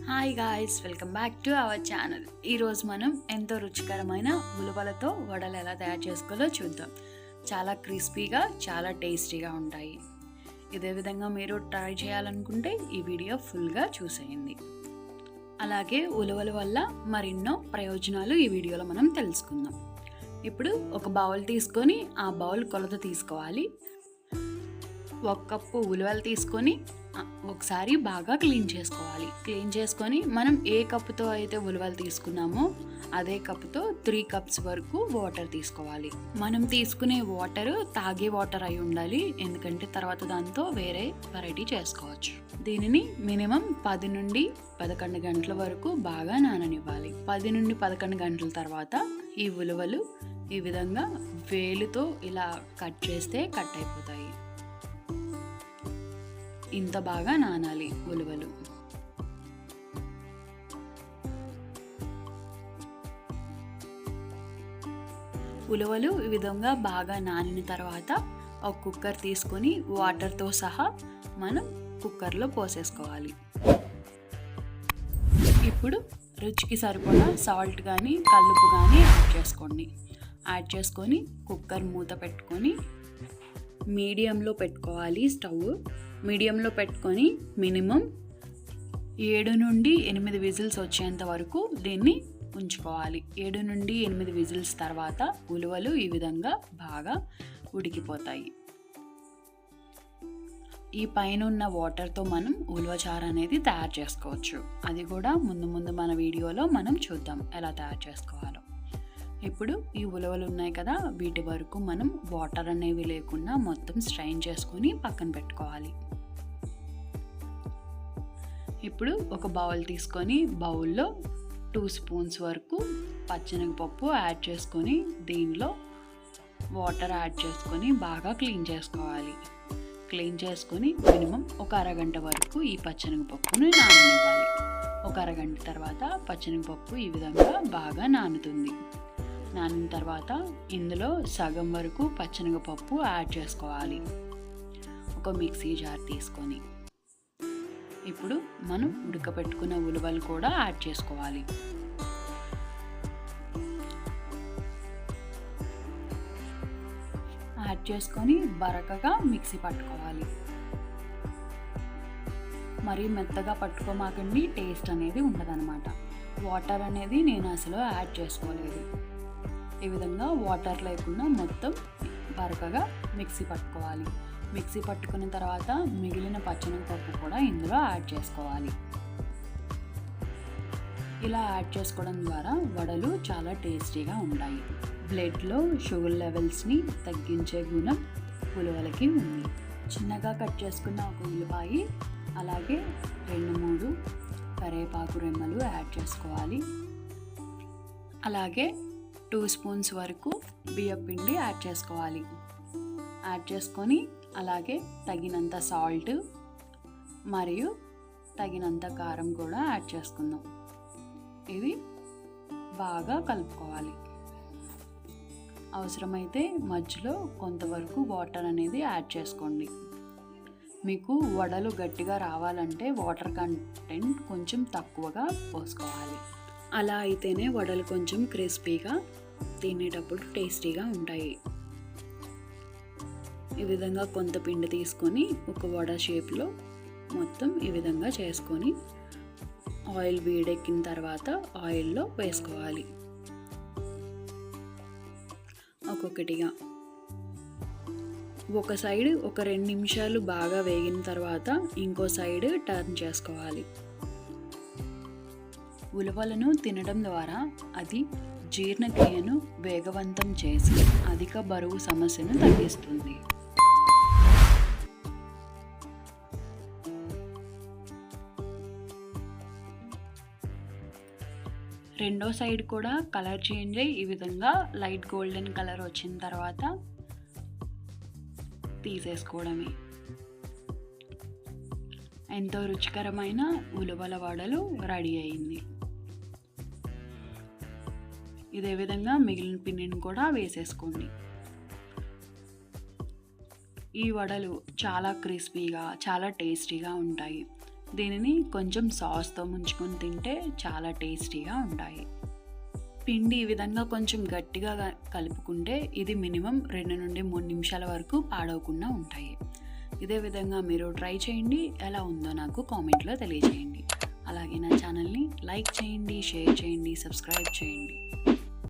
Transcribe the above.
Hi guys, welcome back to our channel. ఈరోజు మనం ఎంతో రుచికరమైన ఉలవలతో వడలు ఎలా తయారు చేసుకోవాలో చూద్దాం. చాలా క్రిస్పీగా, చాలా టేస్టీగా ఉంటాయి. ఇదే విధంగా మీరు ట్రై చేయాలనుకుంటే ఈ వీడియో ఫుల్గా చూసేయండి. అలాగే ఉలవల వల్ల మరెన్నో ప్రయోజనాలు ఈ వీడియోలో మనం తెలుసుకుందాం. ఇప్పుడు ఒక బౌల్ తీసుకొని ఆ బౌల్ కొలత తీసుకోవాలి. 1 కప్పు ఉలవలు తీసుకొని ఒకసారి బాగా క్లీన్ చేసుకోవాలి. క్లీన్ చేసుకొని మనం ఏ కప్పుతో అయితే ఉలవలు తీసుకున్నామో అదే కప్పుతో 3 కప్స్ వరకు వాటర్ తీసుకోవాలి. మనం తీసుకునే వాటర్ తాగే వాటర్ అయి ఉండాలి, ఎందుకంటే తర్వాత దాంతో వేరే వెరైటీ చేసుకోవచ్చు. దీనిని మినిమం 10 నుండి 11 గంటల వరకు బాగా నాననివ్వాలి. 10 నుండి 11 గంటల తర్వాత ఈ ఉలవలు ఈ విధంగా వేలుతో ఇలా కట్ చేస్తే కట్ అయిపోతాయి. ఇంత బాగా నానాలి ఉలవలు. ఉలవలు ఈ విధంగా బాగా నానిన తర్వాత ఒక కుక్కర్ తీసుకొని వాటర్తో సహా మనం కుక్కర్లో పోసేసుకోవాలి. ఇప్పుడు రుచికి సరిపడా సాల్ట్ కానీ కల్లుపు కానీ యాడ్ చేసుకొని కుక్కర్ మూత పెట్టుకొని మీడియంలో పెట్టుకోవాలి. స్టవ్ మీడియంలో పెట్టుకొని మినిమం 7 నుండి 8 విజిల్స్ వచ్చేంత వరకు దీన్ని ఉంచుకోవాలి. 7 నుండి 8 విజిల్స్ తర్వాత ఉలవలు ఈ విధంగా బాగా ఉడికిపోతాయి. ఈ పైన ఉన్న వాటర్తో మనం ఉలవచారు అనేది తయారు చేసుకోవచ్చు. అది కూడా ముందు మన వీడియోలో మనం చూద్దాం ఎలా తయారు చేసుకోవాలో. ఇప్పుడు ఈ ఉలవలు ఉన్నాయి కదా, వీటి వరకు మనం వాటర్ అనేవి లేకుండా మొత్తం స్ట్రైన్ చేసుకొని పక్కన పెట్టుకోవాలి. ఇప్పుడు ఒక బౌల్ తీసుకొని బౌల్లో 2 స్పూన్స్ వరకు పచ్చెనగపప్పు యాడ్ చేసుకొని దీనిలో వాటర్ యాడ్ చేసుకొని బాగా క్లీన్ చేసుకోవాలి. క్లీన్ చేసుకొని మినిమం ఒక అరగంట వరకు ఈ పచ్చెనగపప్పును నాననివ్వాలి. ఒక అరగంట తర్వాత పచ్చెనగపప్పు ఈ విధంగా బాగా నానుతుంది. నానిన తర్వాత ఇందులో సగం వరకు పచ్చెనగపప్పు యాడ్ చేసుకోవాలి. ఒక మిక్సీ జార్ తీసుకొని ఇప్పుడు మనం ఉడకబెట్టుకున్న ఉలవలు కూడా యాడ్ చేసుకోవాలి. యాడ్ చేసుకొని బరకగా మిక్సీ పట్టుకోవాలి. మరీ మెత్తగా పట్టుకోమాకండి, టేస్ట్ అనేది ఉండదన్నమాట. వాటర్ అనేది నేను అసలు యాడ్ చేసుకోలేదు. ఈ విధంగా వాటర్ లేకుండా మొత్తం బరకగా మిక్సీ పట్టుకోవాలి. మిక్సీ పట్టుకున్న తర్వాత మిగిలిన పచ్చెనగపప్పు కూడా ఇందులో యాడ్ చేసుకోవాలి. ఇలా యాడ్ చేసుకోవడం ద్వారా వడలు చాలా టేస్టీగా ఉంటాయి. బ్లడ్లో షుగర్ లెవెల్స్ని తగ్గించే గుణం ఉలవలకి ఉంది. చిన్నగా కట్ చేసుకున్న ఒక ఉల్లిపాయ, అలాగే 2-3 కరివేపాకు రెమ్మలు యాడ్ చేసుకోవాలి. అలాగే 2 స్పూన్స్ వరకు బియ్యం పిండి యాడ్ చేసుకోవాలి. యాడ్ చేసుకొని అలాగే తగినంత సాల్ట్ మరియు తగినంత కారం కూడా యాడ్ చేసుకుందాం. ఇది బాగా కలుపుకోవాలి. అవసరమైతే మధ్యలో కొంతవరకు వాటర్ అనేది యాడ్ చేసుకోండి. మీకు వడలు గట్టిగా రావాలంటే వాటర్ కంటెంట్ కొంచెం తక్కువగా పోసుకోవాలి. అలా అయితేనే వడలు కొంచెం క్రిస్పీగా, తినేటప్పుడు టేస్టీగా ఉంటాయి. ఈ విధంగా కొంత పిండి తీసుకొని ఒక వడ షేప్లో మొత్తం ఈ విధంగా చేసుకొని ఆయిల్ వేడెక్కిన తర్వాత ఆయిల్లో వేసుకోవాలి. ఒక్కొక్కటిగా ఒక సైడ్ ఒక 2 నిమిషాలు బాగా వేగిన తర్వాత ఇంకో సైడ్ టర్న్ చేసుకోవాలి. ఉలవలను తినడం ద్వారా అది జీర్ణక్రియను వేగవంతం చేసి అధిక బరువు సమస్యను తగ్గిస్తుంది. రెండో సైడ్ కూడా కలర్ చేంజ్ అయ్యి ఈ విధంగా లైట్ గోల్డెన్ కలర్ వచ్చిన తర్వాత తీసేసుకోవడమే. ఎంతో రుచికరమైన ఉలవల వడలు రెడీ అయింది. ఇదే విధంగా మిగిలిన పిండిని కూడా వేసేసుకోండి. ఈ వడలు చాలా క్రిస్పీగా, చాలా టేస్టీగా ఉంటాయి. దీనిని కొంచెం సాస్తో ముంచుకొని తింటే చాలా టేస్టీగా ఉంటాయి. పిండి ఈ విధంగా కొంచెం గట్టిగా కలుపుకుంటే ఇది మినిమం 2 నుండి 3 నిమిషాల వరకు పాడవకుండా ఉంటాయి. ఇదే విధంగా మీరు ట్రై చేయండి. ఎలా ఉందో నాకు కామెంట్లో తెలియజేయండి. అలాగే నా ఛానల్ని లైక్ చేయండి, షేర్ చేయండి, సబ్స్క్రైబ్ చేయండి.